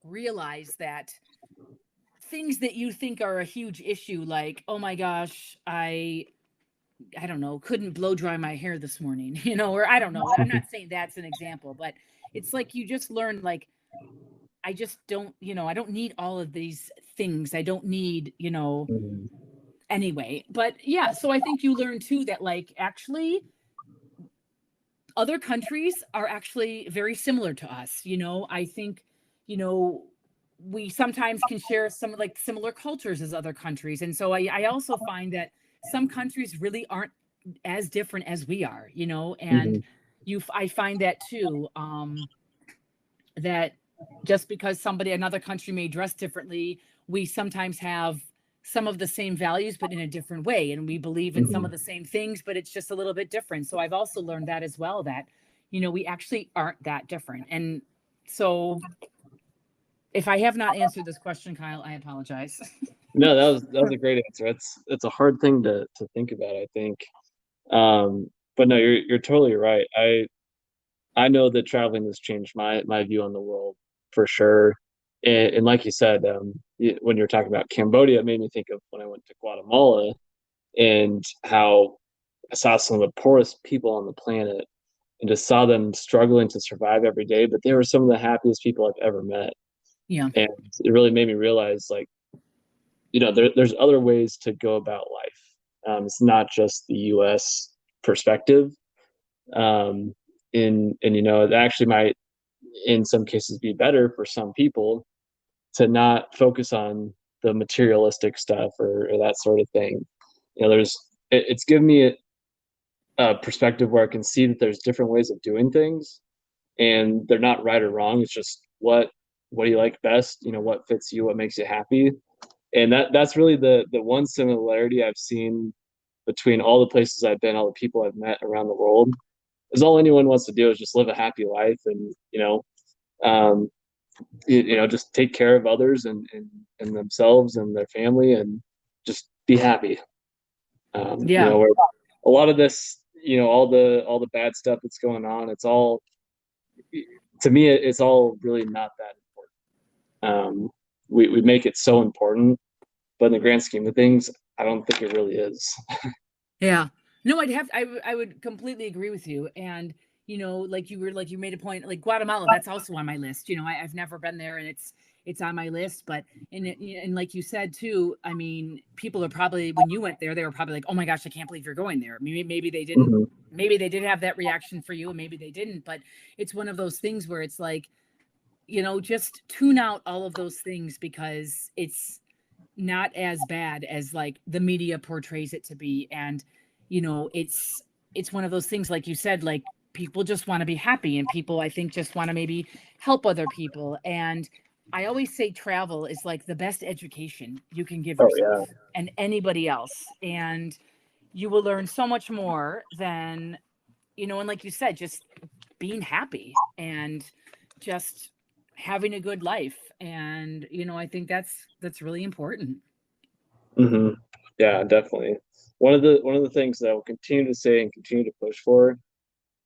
realize that things that you think are a huge issue, like, oh my gosh, I don't know, couldn't blow dry my hair this morning, or I don't know, I'm not saying that's an example, but it's like you just learn, like, I just don't, I don't need all of these things. I don't need, Mhm. anyway. But yeah, so I think you learn too that, like, actually other countries are actually very similar to us. I think, you know, we sometimes can share some like similar cultures as other countries. And so I also find that some countries really aren't as different as we are, and Mhm. I find that too. That just because another country may dress differently, we sometimes have some of the same values, but in a different way. And we believe in some of Mhm. the same things, but it's just a little bit different. So I've also learned that as well, that, we actually aren't that different. And so if I have not answered this question, Kyle, I apologize. No, that was a great answer. It's a hard thing to think about, I think. But no, you're totally right. I know that traveling has changed my view on the world for sure. And like you said, when you're talking about Cambodia, it made me think of when I went to Guatemala and how I saw some of the poorest people on the planet and just saw them struggling to survive every day. But they were some of the happiest people I've ever met. Yeah. And it really made me realize, like, there's other ways to go about life. It's not just the U.S. perspective. Um, and it actually might, in some cases, be better for some people to not focus on the materialistic stuff or that sort of thing. It's given me a perspective where I can see that there's different ways of doing things, and they're not right or wrong. It's just what do you like best? What fits you, what makes you happy, and that's really the one similarity I've seen between all the places I've been, all the people I've met around the world, is all anyone wants to do is just live a happy life, and um, just take care of others and themselves and their family, and just be happy. Yeah. Where a lot of this, all the bad stuff that's going on, it's all, to me, it's all really not that important. We make it so important, but in the grand scheme of things, I don't think it really is. Yeah. No, I would completely agree with you. And, like you made a point, like Guatemala, that's also on my list. I've never been there, and it's on my list. But and like you said too, I mean, people are probably, when you went there, they were probably like, oh my gosh, I can't believe you're going there. Maybe they didn't, Mhm. maybe they did have that reaction for you, and maybe they didn't. But it's one of those things where it's like, just tune out all of those things, because it's not as bad as like the media portrays it to be. And it's one of those things, like you said, like people just want to be happy, and people, I think, just want to maybe help other people. And I always say travel is like the best education you can give Oh yeah. yourself and anybody else. And you will learn so much more than, and like you said, just being happy and just having a good life. And I think that's really important. Hmm. Yeah, definitely. One of the things that I will continue to say and continue to push for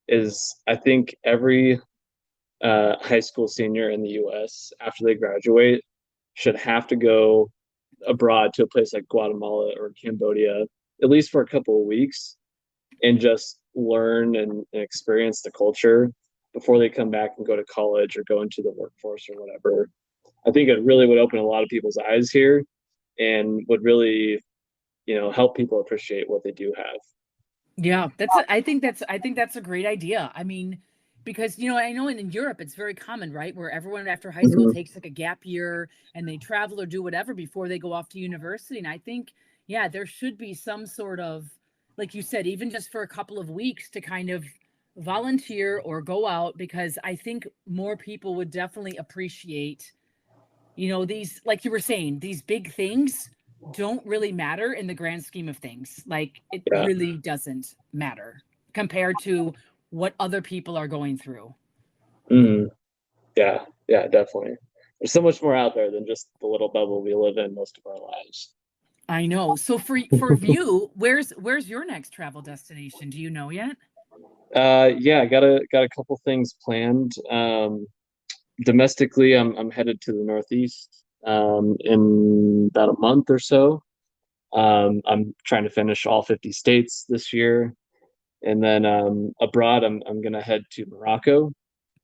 is, I think every high school senior in the U.S., after they graduate, should have to go abroad to a place like Guatemala or Cambodia, at least for a couple of weeks, and just learn and experience the culture before they come back and go to college or go into the workforce or whatever. I think it really would open a lot of people's eyes here, and would really, help people appreciate what they do have. Yeah, I think that's a great idea. I mean, because I know in Europe it's very common, right? Where everyone after high school Mhm. takes like a gap year, and they travel or do whatever before they go off to university. And I think, yeah, there should be some sort of, like you said, even just for a couple of weeks to kind of volunteer or go out, because I think more people would definitely appreciate, these, like you were saying, these big things don't really matter in the grand scheme of things. Like, it Yeah. really doesn't matter compared to what other people are going through. Hmm. Yeah. Yeah. Definitely. There's so much more out there than just the little bubble we live in most of our lives. I know. So for you, where's your next travel destination? Do you know yet? Yeah, got a couple things planned. Domestically, I'm headed to the Northeast in about a month or so. I'm trying to finish all 50 states this year, and then abroad, I'm gonna head to Morocco.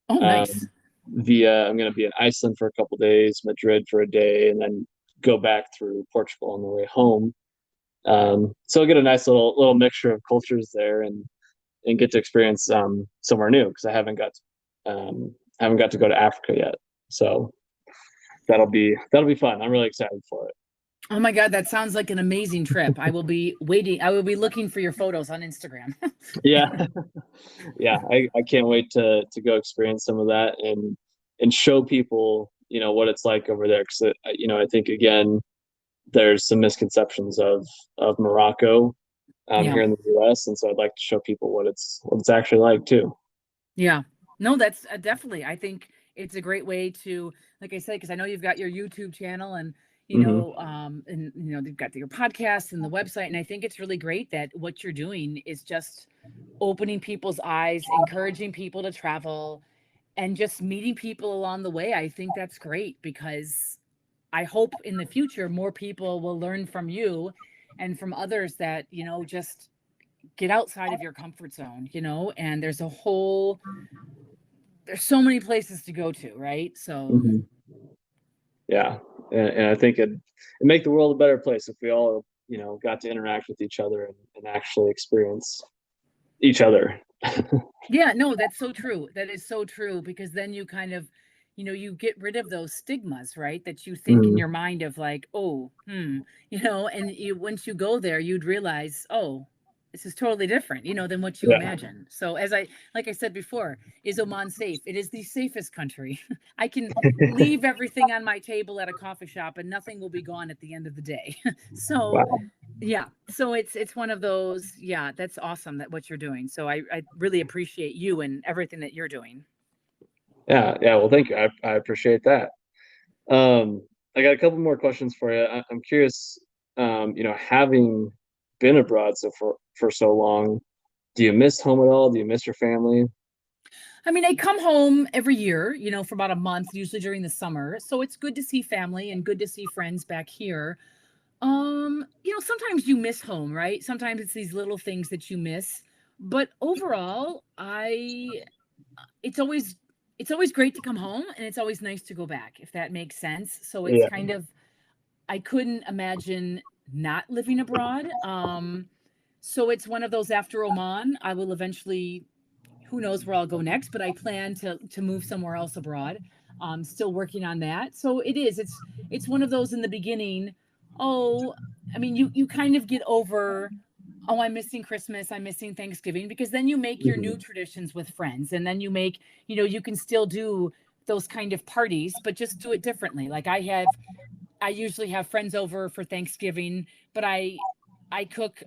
Oh, nice. Um, I'm gonna be in Iceland for a couple days, Madrid for a day, and then go back through Portugal on the way home. So I'll get a nice little mixture of cultures there, and get to experience somewhere new, because I haven't got to go to Africa yet. So that'll be fun. I'm really excited for it. Oh my God, that sounds like an amazing trip. I will be waiting. I will be looking for your photos on Instagram. Yeah, yeah. I can't wait to go experience some of that, and show people what it's like over there, because I think, again, there's some misconceptions of Morocco Yeah. here in the U.S., and so I'd like to show people what it's actually like too. Yeah. No, that's definitely. I think it's a great way to, like I said, because I know you've got your YouTube channel, and Hmm. they've got your podcast and the website, and I think it's really great that what you're doing is just opening people's eyes, encouraging people to travel, and just meeting people along the way. I think that's great, because I hope in the future more people will learn from you and from others that, just get outside of your comfort zone, and there's so many places to go to, right? So, Hmm. Yeah, and I think it'd make the world a better place if we all, got to interact with each other and actually experience each other. Yeah, no, that's so true. That is so true because then you kind of, you get rid of those stigmas, right? That you think in Mhm. your mind of like, oh, and once you go there, you'd realize, oh, this is totally different, than what you Yeah, imagine. So like I said before, is Oman safe? It is the safest country. I can leave everything on my table at a coffee shop and nothing will be gone at the end of the day. So wow. yeah. So it's one of those, yeah, that's awesome that what you're doing. So I really appreciate you and everything that you're doing. Yeah, yeah. Well, thank you. I appreciate that. Um, I got a couple more questions for you. I'm curious. Having been abroad for so long, do you miss home at all? Do you miss your family? I mean, I come home every year, for about a month, usually during the summer. So it's good to see family and good to see friends back here. Sometimes you miss home, right? Sometimes it's these little things that you miss. But overall, I it's always it's always great to come home and it's always nice to go back, if that makes sense. So it's Yeah. kind of I couldn't imagine not living abroad. So it's one of those after Oman, I will eventually, who knows where I'll go next, but I plan to move somewhere else abroad. Still working on that. So it's one of those in the beginning. Oh, I mean, you kind of get over, oh, I'm missing Christmas, I'm missing Thanksgiving, because then you make your new Mhm. traditions with friends, and then you can still do those kind of parties, but just do it differently. Like I usually have friends over for Thanksgiving, but I cook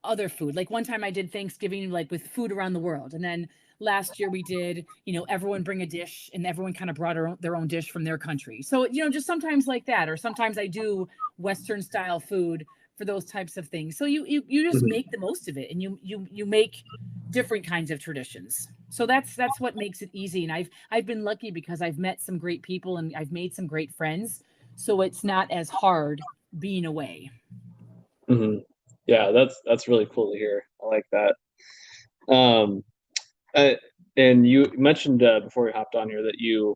other food. Like one time I did Thanksgiving like with food around the world. And then last year we did, everyone bring a dish and everyone kind of brought their own dish from their country. So, just sometimes like that, or sometimes I do Western style food for those types of things. So you just Mhm. make the most of it and you make different kinds of traditions. So that's what makes it easy. And I've been lucky because I've met some great people and I've made some great friends. So it's not as hard being away. Mhm. Yeah, that's really cool to hear. I like that. Um, uh, and you mentioned before we hopped on here that you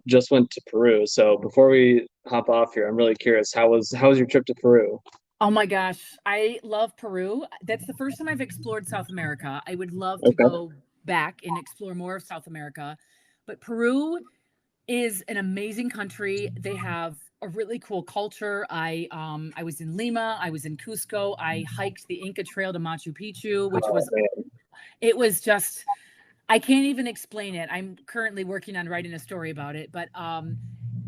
just went to Peru. So before we hop off here, I'm really curious. How was your trip to Peru? Oh my gosh, I love Peru. That's the first time I've explored South America. I would love to Okay. go back and explore more of South America. But Peru is an amazing country. They have a really cool culture. I was in Lima, I was in Cusco. I hiked the Inca Trail to Machu Picchu, which Oh was man. it was just I can't even explain it. I'm currently working on writing a story about it, but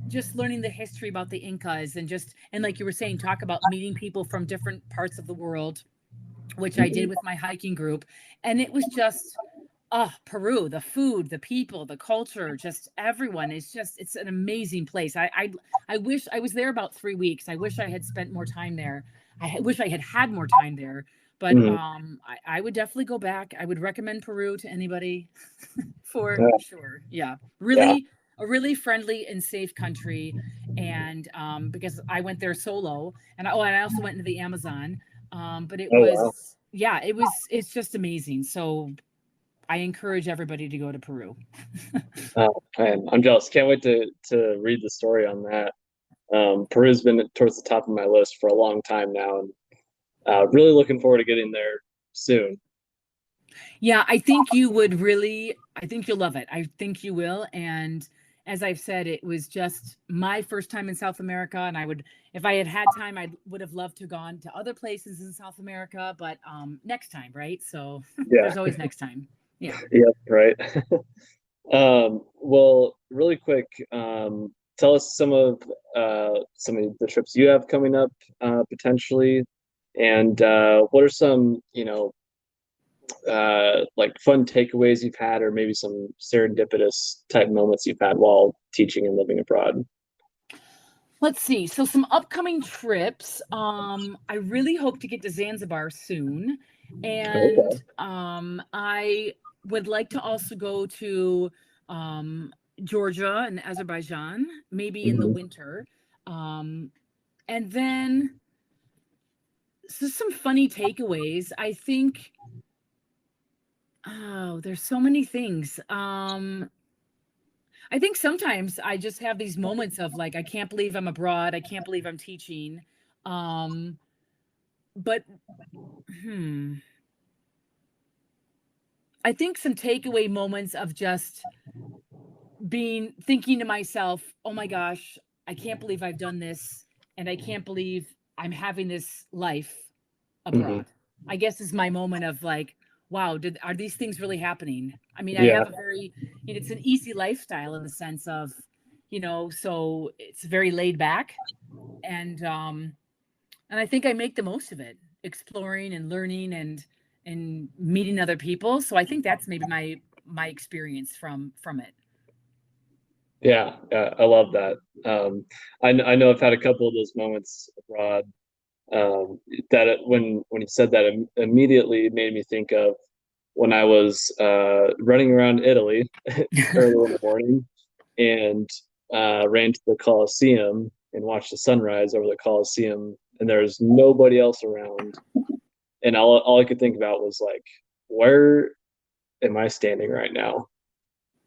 just learning the history about the Incas and like you were saying, talk about meeting people from different parts of the world, which I did Mhm. with my hiking group. And it was just, Peru, the food, the people, the culture, just everyone is it's an amazing place. I wish I was there about 3 weeks. I wish I had spent more time there. Wish I had had more time there. But Mhm. I would definitely go back. I would recommend Peru to anybody for Yeah. sure. Yeah. Yeah. A really friendly and safe country. And because I went there solo and I also went into the Amazon. But it Oh wow. was, yeah, it's just amazing. So I encourage everybody to go to Peru. Oh man, I'm jealous. Can't wait to read the story on that. Peru's been towards the top of my list for a long time now, and really looking forward to getting there soon. Yeah, I think you'll love it. I think you will. And as I've said, it was just my first time in South America. And if I had had time, I would have loved to have gone to other places in South America, but next time, right? So Yeah. there's always next time. Yeah. Yeah. Right. Well, really quick, tell us some of the trips you have coming up potentially, and what are some like fun takeaways you've had, or maybe some serendipitous type moments you've had while teaching and living abroad. Let's see. So some upcoming trips. I really hope to get to Zanzibar soon. And Okay. I would like to also go to um Georgia and Azerbaijan, maybe in the Mhm. winter. Um, and then some funny takeaways. I think, oh, there's so many things. I think sometimes I just have these moments of like, I can't believe I'm abroad. I can't believe I'm teaching. Um, but hmm, I think some takeaway moments of just thinking to myself, oh my gosh, I can't believe I've done this. And I can't believe I'm having this life Hmm. abroad. I guess is my moment of like, wow, are these things really happening? I mean, I Yeah. have a very, it's an easy lifestyle in the sense of, so it's very laid back, and and I think I make the most of it, exploring and learning and meeting other people. So I think that's maybe my experience from it. Yeah, yeah, I love that. I know I've had a couple of those moments abroad. When you said that, it immediately made me think of when I was running around Italy early in the morning and ran to the Colosseum and watched the sunrise over the Colosseum, and there was nobody else around, and all I could think about was like, where am I standing right now?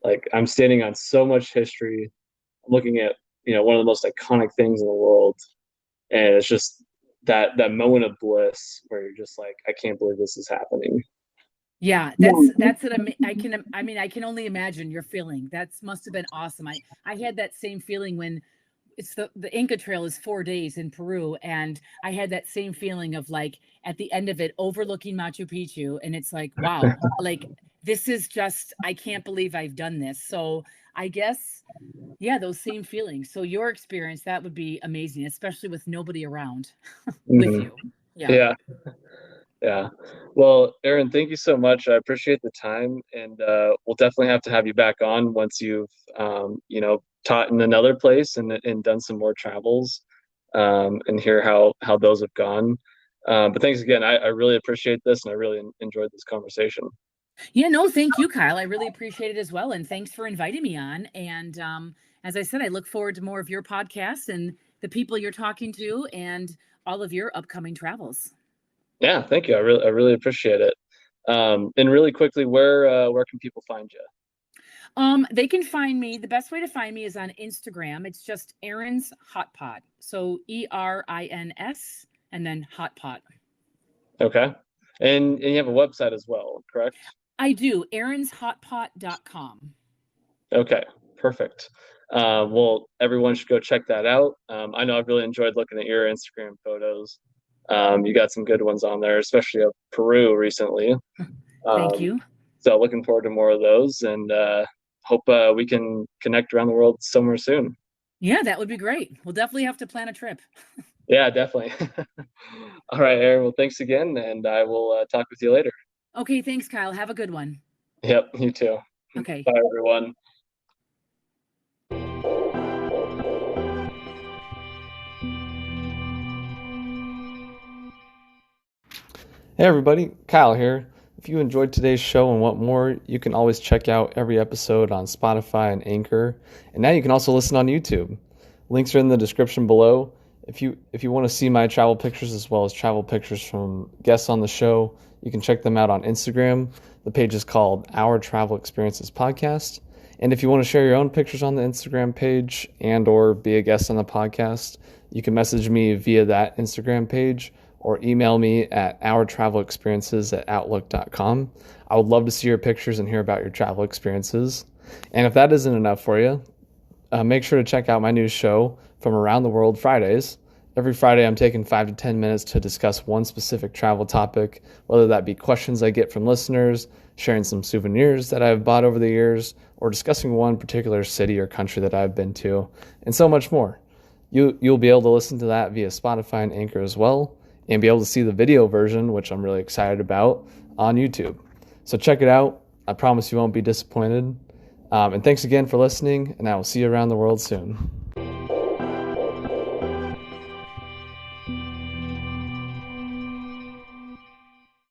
Like I'm standing on so much history, looking at one of the most iconic things in the world, and it's just that moment of bliss where you're just like, I can't believe this is happening. Yeah, that's what I mean, I can only imagine your feeling. That's must have been awesome. I had that same feeling when it's the Inca Trail is 4 days in Peru, and I had that same feeling of like at the end of it overlooking Machu Picchu, and it's like, wow, like this is just I can't believe I've done this. So I guess yeah, those same feelings. So your experience, that would be amazing, especially with nobody around with Mhm. you. Yeah. Yeah, yeah. Well, Erin, thank you so much. I appreciate the time, and we'll definitely have to have you back on once you've taught in another place and done some more travels, and hear how those have gone. But thanks again. I really appreciate this, and I really enjoyed this conversation. Yeah, no, thank you, Kyle. I really appreciate it as well. And thanks for inviting me on. And as I said, I look forward to more of your podcast and the people you're talking to and all of your upcoming travels. Yeah, thank you. I really appreciate it. And really quickly, where can people find you? They can find me. The best way to find me is on Instagram. It's just Erin's Hot Pot. So ERINS and then Hot Pot. Okay. And you have a website as well, correct? I do. ErinsHotPot.com. Okay, perfect. Well, everyone should go check that out. I know I've really enjoyed looking at your Instagram photos. You got some good ones on there, especially of Peru recently. Thank Um, you. so looking forward to more of those, and hope we can connect around the world somewhere soon. Yeah, that would be great. We'll definitely have to plan a trip. Yeah, definitely. All right, Aaron. Well, thanks again, and I will talk with you later. Okay, thanks, Kyle. Have a good one. Yep, you too. Okay. Bye, everyone. Hey everybody, Kyle here. If you enjoyed today's show and want more, you can always check out every episode on Spotify and Anchor. And now you can also listen on YouTube. Links are in the description below. If you want to see my travel pictures as well as travel pictures from guests on the show, you can check them out on Instagram. The page is called Our Travel Experiences Podcast. And if you want to share your own pictures on the Instagram page and or be a guest on the podcast, you can message me via that Instagram page or email me at ourtravelexperiences@outlook.com. I would love to see your pictures and hear about your travel experiences. And if that isn't enough for you, make sure to check out my new show, From Around the World Fridays. Every Friday, I'm taking 5 to 10 minutes to discuss one specific travel topic, whether that be questions I get from listeners, sharing some souvenirs that I've bought over the years, or discussing one particular city or country that I've been to, and so much more. You'll be able to listen to that via Spotify and Anchor as well, and be able to see the video version, which I'm really excited about, on YouTube. So check it out. I promise you won't be disappointed. And thanks again for listening, and I will see you around the world soon.